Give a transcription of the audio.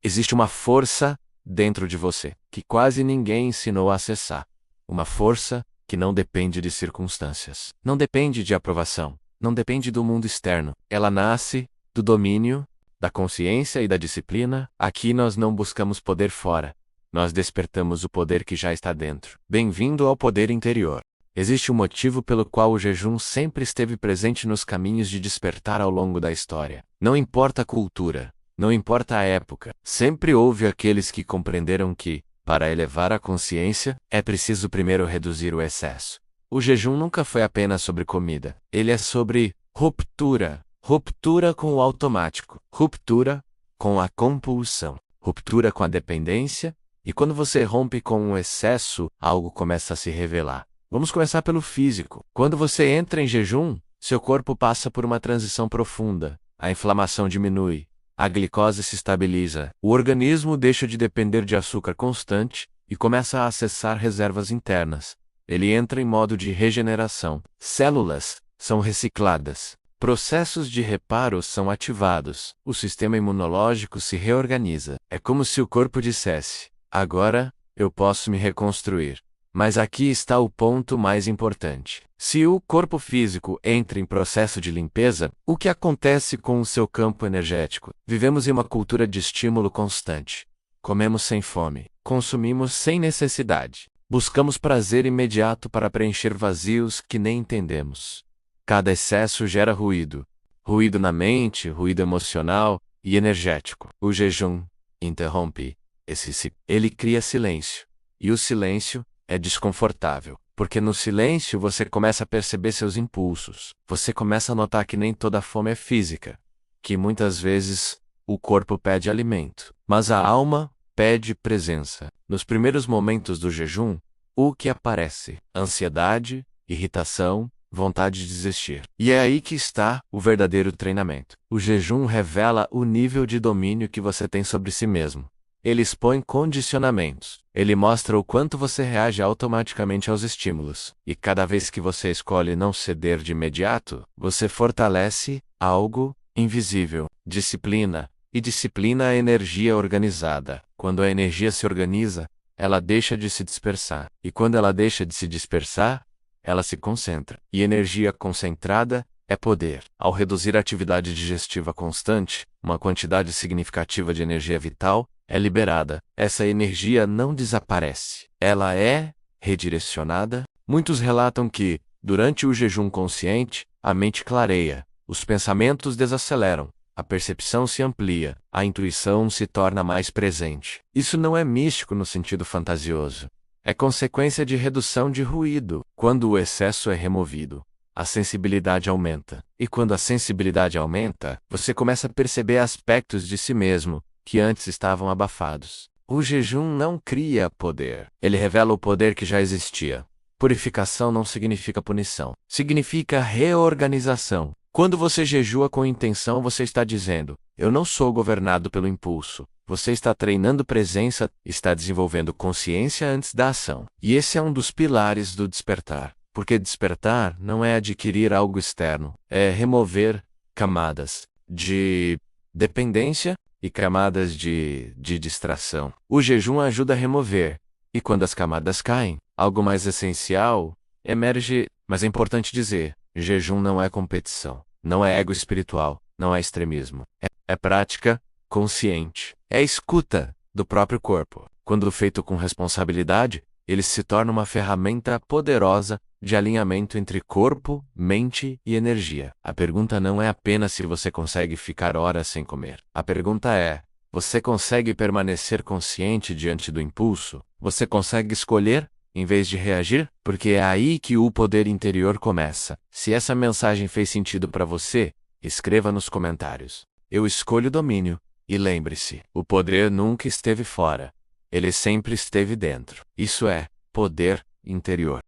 Existe uma força dentro de você que quase ninguém ensinou a acessar. Uma força que não depende de circunstâncias. Não depende de aprovação. Não depende do mundo externo. Ela nasce do domínio, da consciência e da disciplina. Aqui nós não buscamos poder fora. Nós despertamos o poder que já está dentro. Bem-vindo ao poder interior. Existe um motivo pelo qual o jejum sempre esteve presente nos caminhos de despertar ao longo da história. Não importa a cultura, não importa a época, sempre houve aqueles que compreenderam que, para elevar a consciência, é preciso primeiro reduzir o excesso. O jejum nunca foi apenas sobre comida. Ele é sobre ruptura. Ruptura com o automático. Ruptura com a compulsão. Ruptura com a dependência. E quando você rompe com o excesso, algo começa a se revelar. Vamos começar pelo físico. Quando você entra em jejum, seu corpo passa por uma transição profunda. A inflamação diminui. A glicose se estabiliza. O organismo deixa de depender de açúcar constante e começa a acessar reservas internas. Ele entra em modo de regeneração. Células são recicladas. Processos de reparo são ativados. O sistema imunológico se reorganiza. É como se o corpo dissesse: agora, eu posso me reconstruir. Mas aqui está o ponto mais importante. Se o corpo físico entra em processo de limpeza, o que acontece com o seu campo energético? Vivemos em uma cultura de estímulo constante. Comemos sem fome. Consumimos sem necessidade. Buscamos prazer imediato para preencher vazios que nem entendemos. Cada excesso gera ruído. Ruído na mente, ruído emocional e energético. O jejum interrompe esse ciclo. Ele cria silêncio. E o silêncio é desconfortável, porque no silêncio você começa a perceber seus impulsos. Você começa a notar que nem toda fome é física, que muitas vezes o corpo pede alimento, mas a alma pede presença. Nos primeiros momentos do jejum, o que aparece? Ansiedade, irritação, vontade de desistir. E é aí que está o verdadeiro treinamento. O jejum revela o nível de domínio que você tem sobre si mesmo. Ele expõe condicionamentos. Ele mostra o quanto você reage automaticamente aos estímulos. E cada vez que você escolhe não ceder de imediato, você fortalece algo invisível. Disciplina. E disciplina é energia organizada. Quando a energia se organiza, ela deixa de se dispersar. E quando ela deixa de se dispersar, ela se concentra. E energia concentrada é poder. Ao reduzir a atividade digestiva constante, uma quantidade significativa de energia vital é liberada. Essa energia não desaparece. Ela é redirecionada. Muitos relatam que, durante o jejum consciente, a mente clareia, os pensamentos desaceleram, a percepção se amplia, a intuição se torna mais presente. Isso não é místico no sentido fantasioso. É consequência de redução de ruído. Quando o excesso é removido, a sensibilidade aumenta. E quando a sensibilidade aumenta, você começa a perceber aspectos de si mesmo que antes estavam abafados. O jejum não cria poder. Ele revela o poder que já existia. Purificação não significa punição. Significa reorganização. Quando você jejua com intenção, você está dizendo: eu não sou governado pelo impulso. Você está treinando presença, está desenvolvendo consciência antes da ação. E esse é um dos pilares do despertar. Porque despertar não é adquirir algo externo, é remover camadas de dependência e camadas de distração. O jejum ajuda a remover, e quando as camadas caem, algo mais essencial emerge. Mas é importante dizer, jejum não é competição, não é ego espiritual, não é extremismo. É prática consciente, é escuta do próprio corpo. Quando feito com responsabilidade, ele se torna uma ferramenta poderosa de alinhamento entre corpo, mente e energia. A pergunta não é apenas se você consegue ficar horas sem comer. A pergunta é: você consegue permanecer consciente diante do impulso? Você consegue escolher, em vez de reagir? Porque é aí que o poder interior começa. Se essa mensagem fez sentido para você, escreva nos comentários. Eu escolho domínio. E lembre-se, o poder nunca esteve fora. Ele sempre esteve dentro. Isso é poder interior.